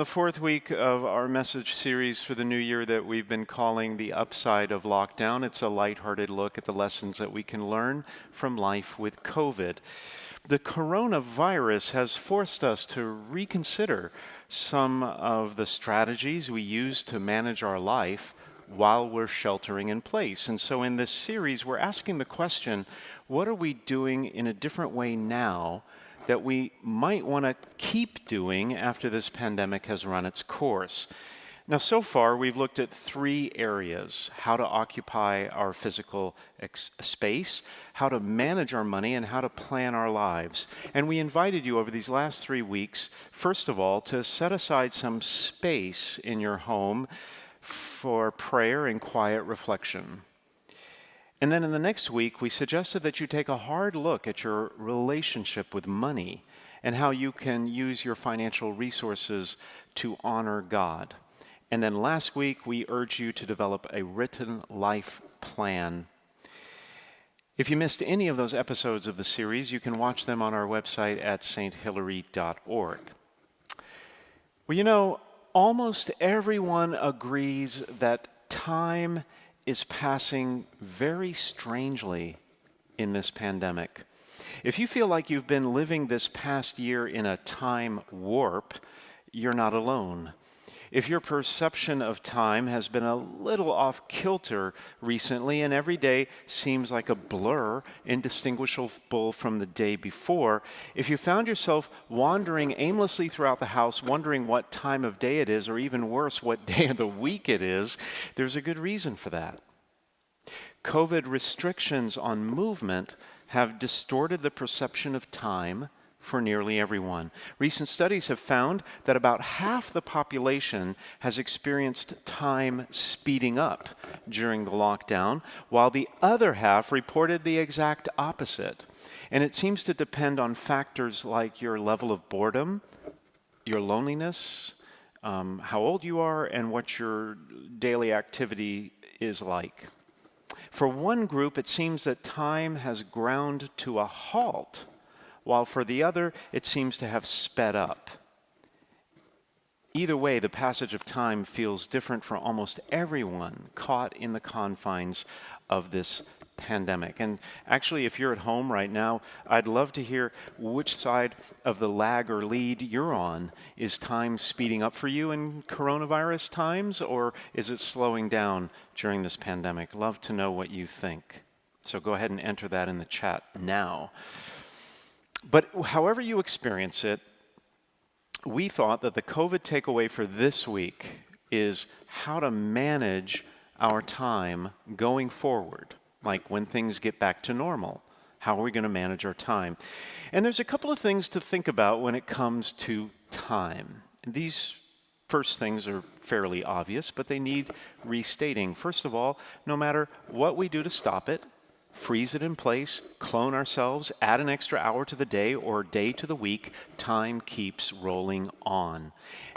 the fourth week of our message series for the new year that we've been calling The Upside of Lockdown. It's a lighthearted look at the lessons that we can learn from life with COVID. The coronavirus has forced us to reconsider some of the strategies we use to manage our life while we're sheltering in place. And so in this series, we're asking the question, what are we doing in a different way now that we might want to keep doing after this pandemic has run its course? Now, so far, we've looked at three areas: how to occupy our physical space, how to manage our money, and how to plan our lives. And we invited you over these last 3 weeks, first of all, to set aside some space in your home for prayer and quiet reflection. And then in the next week, we suggested that you take a hard look at your relationship with money and how you can use your financial resources to honor God. And then last week, we urged you to develop a written life plan. If you missed any of those episodes of the series, you can watch them on our website at sthillary.org. Well, you know, almost everyone agrees that time is passing very strangely in this pandemic. If you feel like you've been living this past year in a time warp, you're not alone. If your perception of time has been a little off kilter recently and every day seems like a blur, indistinguishable from the day before, if you found yourself wandering aimlessly throughout the house, wondering what time of day it is, or even worse, what day of the week it is, there's a good reason for that. COVID restrictions on movement have distorted the perception of time for nearly everyone. Recent studies have found that about half the population has experienced time speeding up during the lockdown, while the other half reported the exact opposite. And it seems to depend on factors like your level of boredom, your loneliness, how old you are, and what your daily activity is like. For one group, it seems that time has ground to a halt, while for the other, it seems to have sped up. Either way, the passage of time feels different for almost everyone caught in the confines of this pandemic. And actually, if you're at home right now, I'd love to hear which side of the lag or lead you're on. Is time speeding up for you in coronavirus times, or is it slowing down during this pandemic? Love to know what you think. So go ahead and enter that in the chat now. But however you experience it, we thought that the COVID takeaway for this week is how to manage our time going forward, like when things get back to normal. How are we going to manage our time? And there's a couple of things to think about when it comes to time. These first things are fairly obvious, but they need restating. First of all, no matter what we do to stop it, freeze it in place, clone ourselves, add an extra hour to the day or day to the week, time keeps rolling on.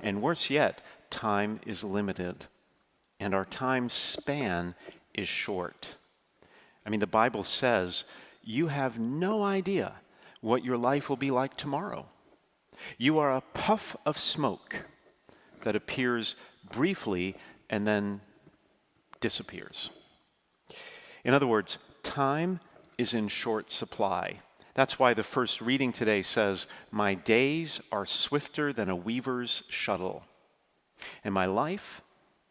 And worse yet, time is limited, and our time span is short. I mean, the Bible says you have no idea what your life will be like tomorrow. You are a puff of smoke that appears briefly and then disappears. In other words, time is in short supply. That's why the first reading today says, "My days are swifter than a weaver's shuttle, and my life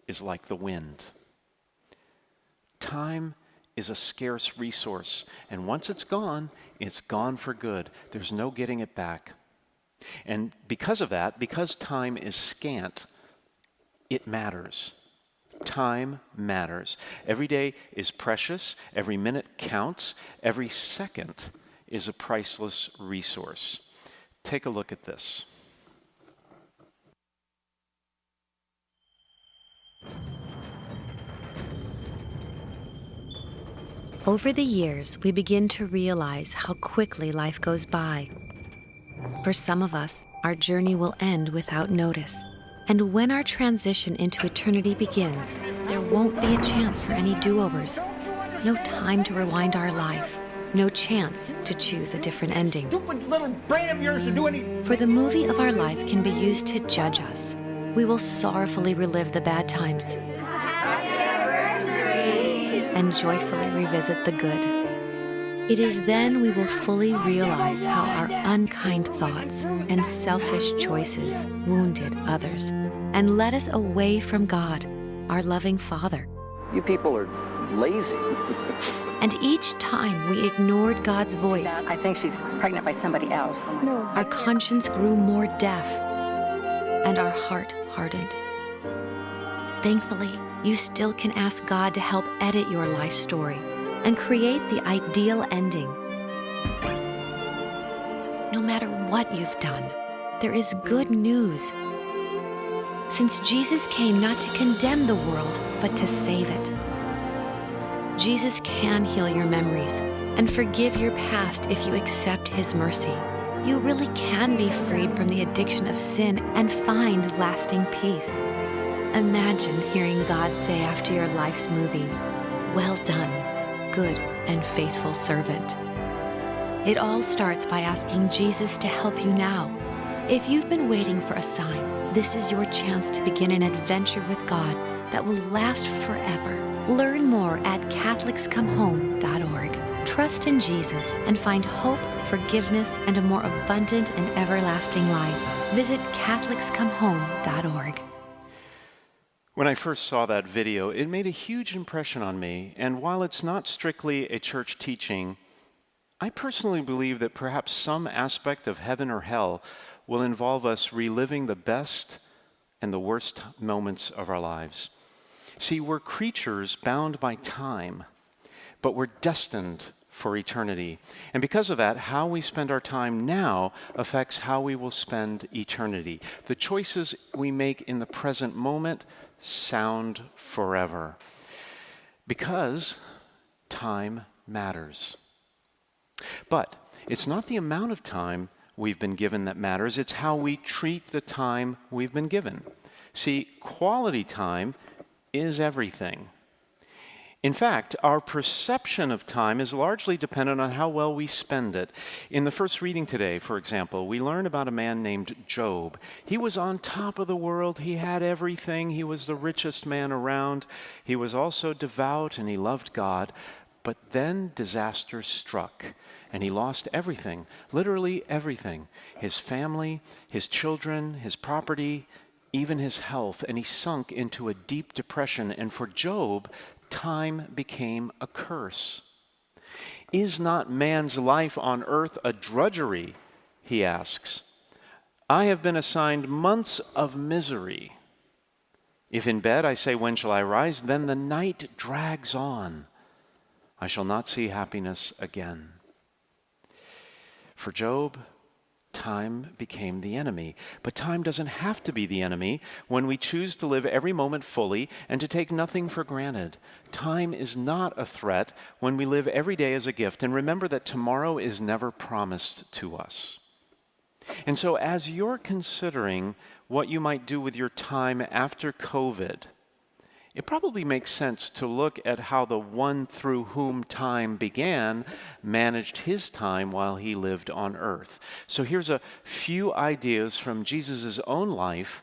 is like the wind." Time is a scarce resource, and once it's gone for good. There's no getting it back. And because of that, because time is scant, it matters. Time matters. Every day is precious. Every minute counts. Every second is a priceless resource. Take a look at this. Over the years, we begin to realize how quickly life goes by. For some of us, our journey will end without notice. And when our transition into eternity begins, there won't be a chance for any do-overs. No time to rewind our life. No chance to choose a different ending. Stupid little brain of yours to do any... For the movie of our life can be used to judge us, we will sorrowfully relive the bad times and joyfully revisit the good. It is then we will fully realize how our unkind thoughts and selfish choices wounded others and led us away from God, our loving Father. You people are lazy. And each time we ignored God's voice, I think she's pregnant by somebody else. our conscience grew more deaf and our heart hardened. Thankfully, you still can ask God to help edit your life story and create the ideal ending. No matter what you've done, there is good news. Since Jesus came not to condemn the world, but to save it. Jesus can heal your memories and forgive your past if you accept His mercy. You really can be freed from the addiction of sin and find lasting peace. Imagine hearing God say after your life's movie, "Well done, good and faithful servant." It all starts by asking Jesus to help you now. If you've been waiting for a sign, this is your chance to begin an adventure with God that will last forever. Learn more at CatholicsComeHome.org. Trust in Jesus and find hope, forgiveness, and a more abundant and everlasting life. Visit CatholicsComeHome.org. When I first saw that video, it made a huge impression on me, and while it's not strictly a church teaching, I personally believe that perhaps some aspect of heaven or hell will involve us reliving the best and the worst moments of our lives. See, we're creatures bound by time, but we're destined for eternity. And because of that, how we spend our time now affects how we will spend eternity. The choices we make in the present moment sound forever, because time matters. But it's not the amount of time we've been given that matters, it's how we treat the time we've been given. See, quality time is everything. In fact, our perception of time is largely dependent on how well we spend it. In the first reading today, for example, we learn about a man named Job. He was on top of the world. He had everything. He was the richest man around. He was also devout and he loved God. But then disaster struck and he lost everything, literally everything. His family, his children, his property, even his health, and he sunk into a deep depression. And for Job, time became a curse. Is not man's life on earth a drudgery? He asks. I have been assigned months of misery. If in bed I say, when shall I rise? Then the night drags on. I shall not see happiness again. For Job, time became the enemy. But time doesn't have to be the enemy when we choose to live every moment fully and to take nothing for granted. Time is not a threat when we live every day as a gift and remember that tomorrow is never promised to us. And so as you're considering what you might do with your time after COVID, it probably makes sense to look at how the one through whom time began managed his time while he lived on earth. So here's a few ideas from Jesus' own life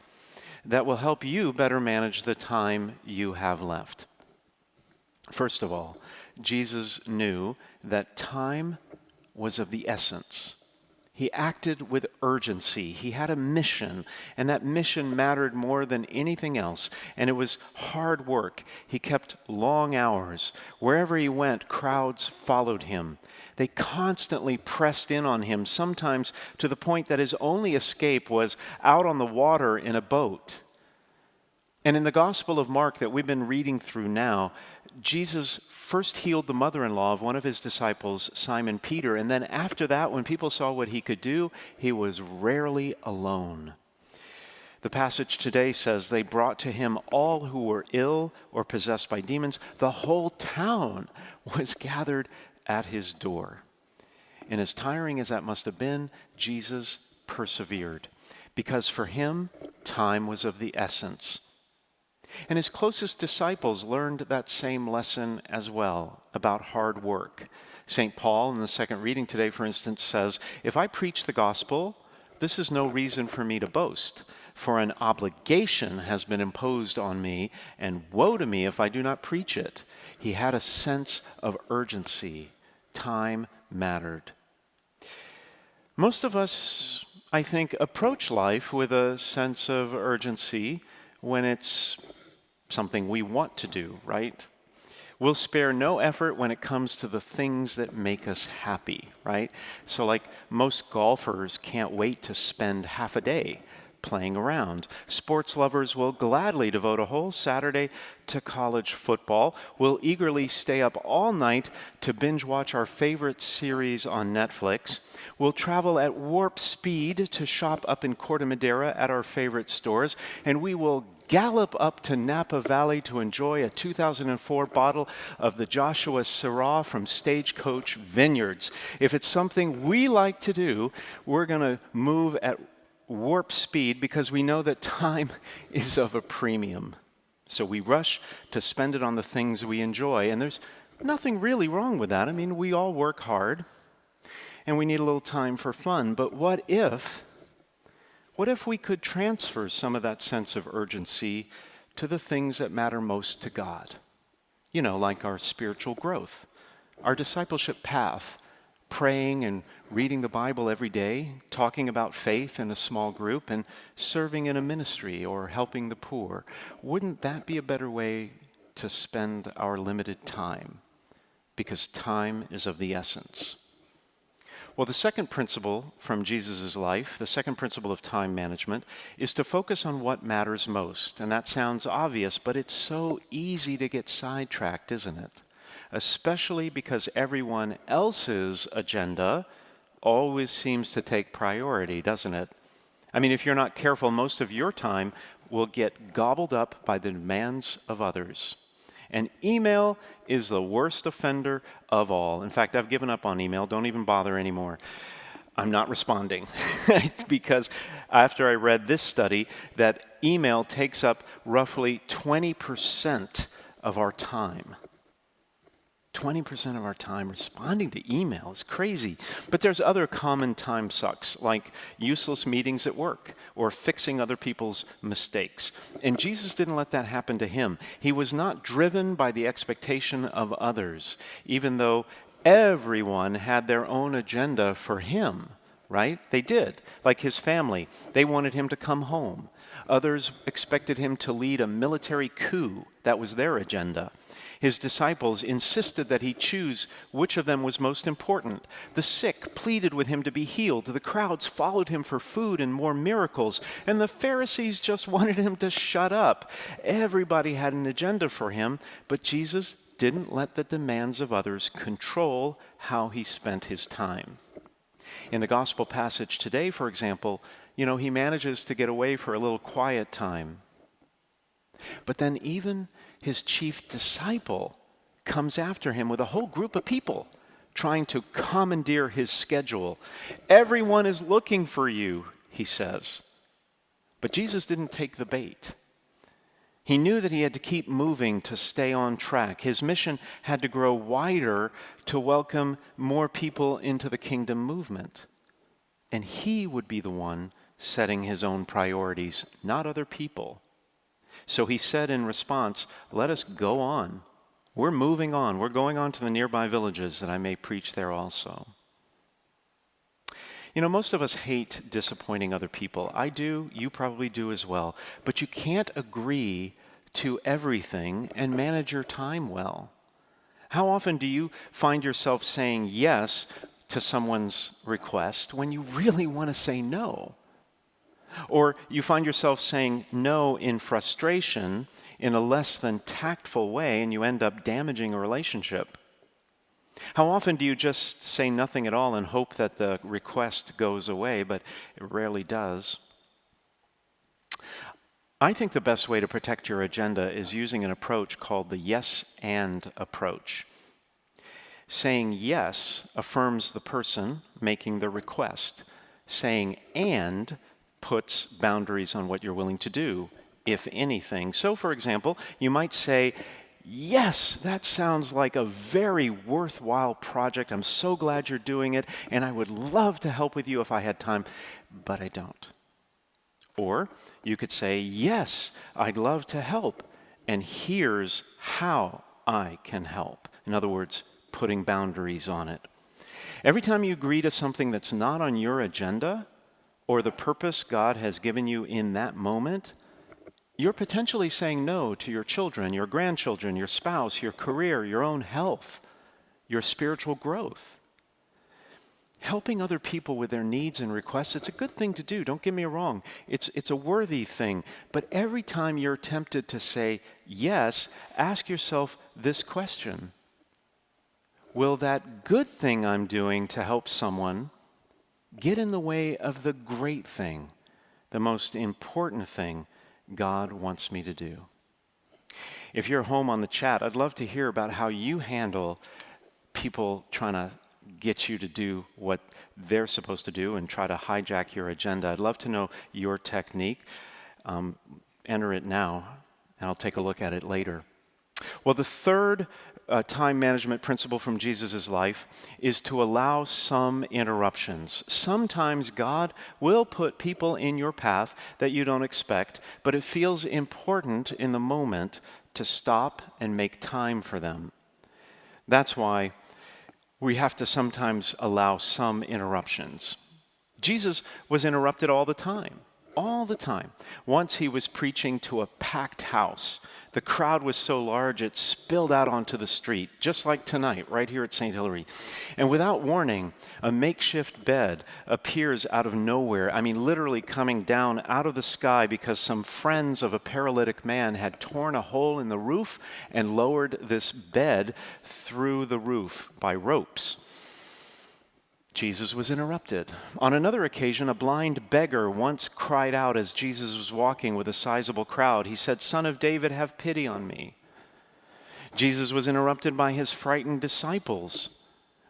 that will help you better manage the time you have left. First of all, Jesus knew that time was of the essence. He acted with urgency. He had a mission, and that mission mattered more than anything else. And it was hard work. He kept long hours. Wherever he went, crowds followed him. They constantly pressed in on him, sometimes to the point that his only escape was out on the water in a boat. And in the Gospel of Mark that we've been reading through now, Jesus first healed the mother-in-law of one of his disciples, Simon Peter, and then after that, when people saw what he could do, he was rarely alone. The passage today says they brought to him all who were ill or possessed by demons. The whole town was gathered at his door. And as tiring as that must have been, Jesus persevered, because for him, time was of the essence. And his closest disciples learned that same lesson as well, about hard work. St. Paul, in the second reading today, for instance, says, if I preach the gospel, this is no reason for me to boast. For an obligation has been imposed on me, and woe to me if I do not preach it. He had a sense of urgency. Time mattered. Most of us, I think, approach life with a sense of urgency when it's something we want to do, right? We'll spare no effort when it comes to the things that make us happy, right? So like most golfers can't wait to spend half a day playing around. Sports lovers will gladly devote a whole Saturday to college football. We'll eagerly stay up all night to binge watch our favorite series on Netflix. We'll travel at warp speed to shop up in Corte Madera at our favorite stores, and we will gallop up to Napa Valley to enjoy a 2004 bottle of the Joshua Syrah from Stagecoach Vineyards. If it's something we like to do, we're going to move at warp speed because we know that time is of a premium. So we rush to spend it on the things we enjoy, and there's nothing really wrong with that. I mean, we all work hard, and we need a little time for fun, but what if we could transfer some of that sense of urgency to the things that matter most to God? You know, like our spiritual growth, our discipleship path, praying and reading the Bible every day, talking about faith in a small group, and serving in a ministry or helping the poor. Wouldn't that be a better way to spend our limited time? Because time is of the essence. Well, the second principle from Jesus' life, the second principle of time management, is to focus on what matters most. And that sounds obvious, but it's so easy to get sidetracked, isn't it? Especially because everyone else's agenda always seems to take priority, doesn't it? I mean, if you're not careful, most of your time will get gobbled up by the demands of others. And email is the worst offender of all. In fact, I've given up on email. Don't even bother anymore. I'm not responding because after I read this study that email takes up roughly 20% of our time. 20% of our time responding to email is crazy. But there's other common time sucks, like useless meetings at work or fixing other people's mistakes. And Jesus didn't let that happen to him. He was not driven by the expectation of others, even though everyone had their own agenda for him, right? They did. Like his family, they wanted him to come home. Others expected him to lead a military coup. That was their agenda. His disciples insisted that he choose which of them was most important. The sick pleaded with him to be healed. The crowds followed him for food and more miracles. And the Pharisees just wanted him to shut up. Everybody had an agenda for him, but Jesus didn't let the demands of others control how he spent his time. In the gospel passage today, for example, he manages to get away for a little quiet time. But then even his chief disciple comes after him with a whole group of people trying to commandeer his schedule. Everyone is looking for you, he says. But Jesus didn't take the bait. He knew that he had to keep moving to stay on track. His mission had to grow wider to welcome more people into the kingdom movement. And he would be the one setting his own priorities, not other people. So he said in response, "Let us go on. We're moving on. We're going on to the nearby villages that I may preach there also." Most of us hate disappointing other people. I do. You probably do as well. But you can't agree to everything and manage your time well. How often do you find yourself saying yes to someone's request when you really want to say no? Or you find yourself saying no in frustration in a less than tactful way, and you end up damaging a relationship. How often do you just say nothing at all and hope that the request goes away, but it rarely does? I think the best way to protect your agenda is using an approach called the yes and approach. Saying yes affirms the person making the request. Saying and puts boundaries on what you're willing to do, if anything. So, for example, you might say, "Yes, that sounds like a very worthwhile project. I'm so glad you're doing it, and I would love to help with you if I had time, but I don't." Or you could say, yes, I'd love to help, and here's how I can help. In other words, putting boundaries on it. Every time you agree to something that's not on your agenda or the purpose God has given you in that moment, you're potentially saying no to your children, your grandchildren, your spouse, your career, your own health, your spiritual growth. Helping other people with their needs and requests, it's a good thing to do, don't get me wrong. It's a worthy thing. But every time you're tempted to say yes, ask yourself this question. Will that good thing I'm doing to help someone get in the way of the great thing, the most important thing God wants me to do? If you're home on the chat, I'd love to hear about how you handle people trying to get you to do what they're supposed to do and try to hijack your agenda. I'd love to know your technique. Enter it now, and I'll take a look at it later. Well, the third time management principle from Jesus' life is to allow some interruptions. Sometimes God will put people in your path that you don't expect, but it feels important in the moment to stop and make time for them. That's why we have to sometimes allow some interruptions. Jesus was interrupted all the time. All the time. Once he was preaching to a packed house. The crowd was so large it spilled out onto the street, just like tonight, right here at St. Hilary. And without warning, a makeshift bed appears out of nowhere. I mean, literally coming down out of the sky because some friends of a paralytic man had torn a hole in the roof and lowered this bed through the roof by ropes. Jesus was interrupted. On another occasion, a blind beggar once cried out as Jesus was walking with a sizable crowd. He said, "Son of David, have pity on me." Jesus was interrupted by his frightened disciples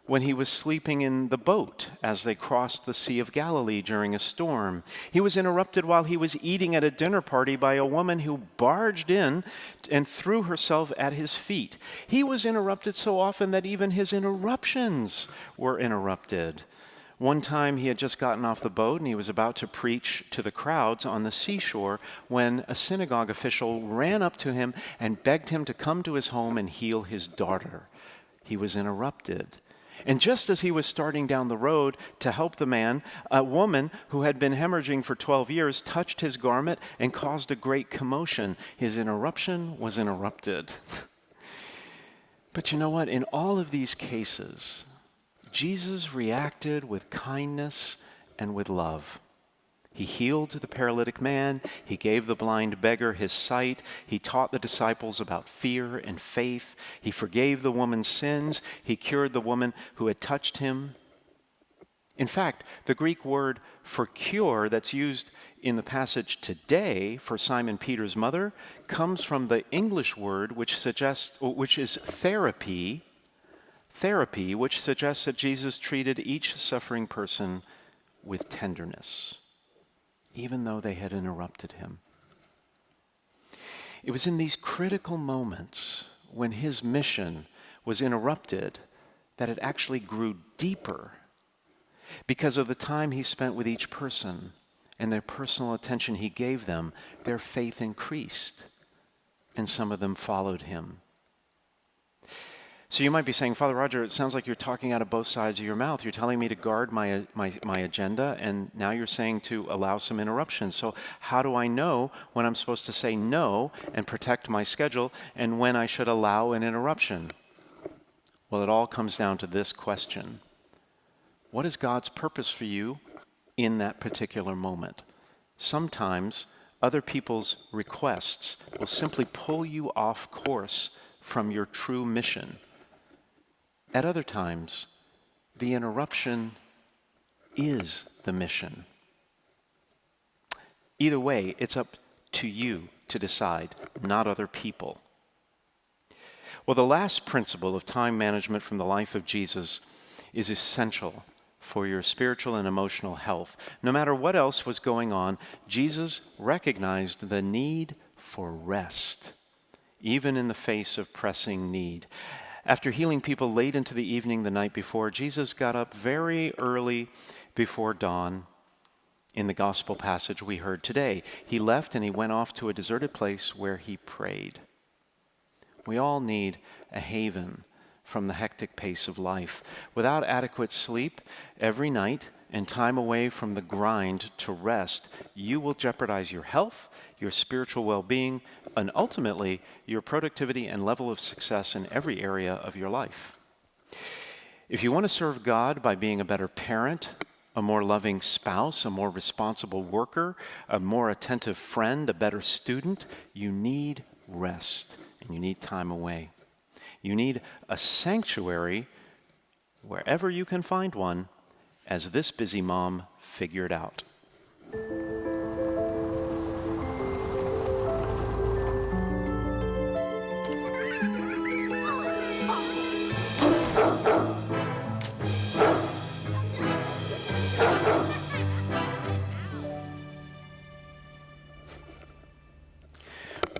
when he was sleeping in the boat as they crossed the Sea of Galilee during a storm. He was interrupted while he was eating at a dinner party by a woman who barged in and threw herself at his feet. He was interrupted so often that even his interruptions were interrupted. One time he had just gotten off the boat and he was about to preach to the crowds on the seashore when a synagogue official ran up to him and begged him to come to his home and heal his daughter. He was interrupted. And just as he was starting down the road to help the man, a woman who had been hemorrhaging for 12 years touched his garment and caused a great commotion. His interruption was interrupted. But you know what? In all of these cases, Jesus reacted with kindness and with love. He healed the paralytic man. He gave the blind beggar his sight. He taught the disciples about fear and faith. He forgave the woman's sins. He cured the woman who had touched him. In fact, the Greek word for cure that's used in the passage today for Simon Peter's mother comes from the English word which is therapy, which suggests that Jesus treated each suffering person with tenderness, even though they had interrupted him. It was in these critical moments when his mission was interrupted that it actually grew deeper because of the time he spent with each person and their personal attention he gave them. Their faith increased, and some of them followed him. So you might be saying, Father Roger, it sounds like you're talking out of both sides of your mouth. You're telling me to guard my agenda, and now you're saying to allow some interruptions. So how do I know when I'm supposed to say no and protect my schedule and when I should allow an interruption? Well, it all comes down to this question. What is God's purpose for you in that particular moment? Sometimes other people's requests will simply pull you off course from your true mission. At other times, the interruption is the mission. Either way, it's up to you to decide, not other people. Well, the last principle of time management from the life of Jesus is essential for your spiritual and emotional health. No matter what else was going on, Jesus recognized the need for rest, even in the face of pressing need. After healing people late into the evening the night before, Jesus got up very early before dawn In the gospel passage we heard today, he left and he went off to a deserted place where he prayed. We all need a haven from the hectic pace of life. Without adequate sleep every night and time away from the grind to rest, you will jeopardize your health, your spiritual well-being, and ultimately your productivity and level of success in every area of your life. If you want to serve God by being a better parent, a more loving spouse, a more responsible worker, a more attentive friend, a better student, you need rest and you need time away. You need a sanctuary wherever you can find one, as this busy mom figured out.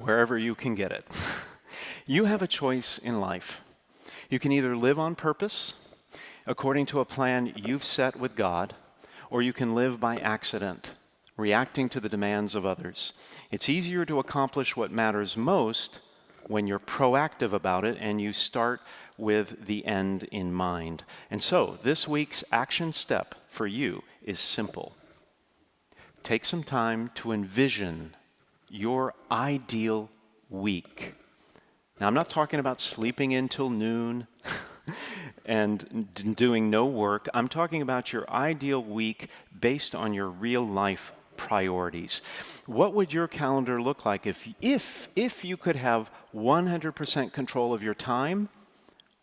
Wherever you can get it. You have a choice in life. You can either live on purpose, according to a plan you've set with God, or you can live by accident, reacting to the demands of others. It's easier to accomplish what matters most when you're proactive about it and you start with the end in mind. And so, this week's action step for you is simple. Take some time to envision your ideal week. Now, I'm not talking about sleeping in till noon and doing no work. I'm talking about your ideal week based on your real life priorities. What would your calendar look like if you could have 100% control of your time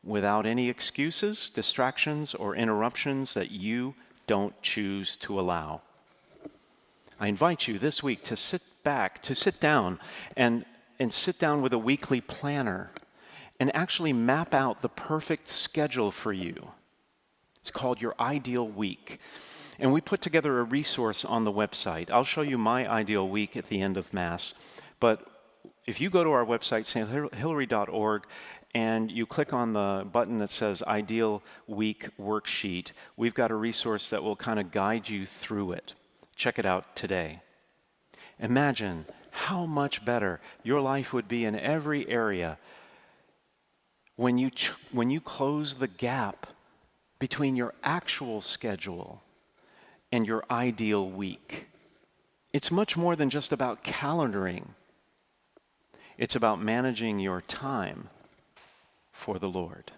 without any excuses, distractions, or interruptions that you don't choose to allow? I invite you this week to sit down and sit down with a weekly planner and actually map out the perfect schedule for you. It's called your ideal week. And we put together a resource on the website. I'll show you my ideal week at the end of Mass. But if you go to our website, sthilary.org, and you click on the button that says Ideal Week Worksheet, we've got a resource that will kind of guide you through it. Check it out today. Imagine how much better your life would be in every area when you close the gap between your actual schedule and your ideal week. It's much more than just about calendaring. It's about managing your time for the Lord.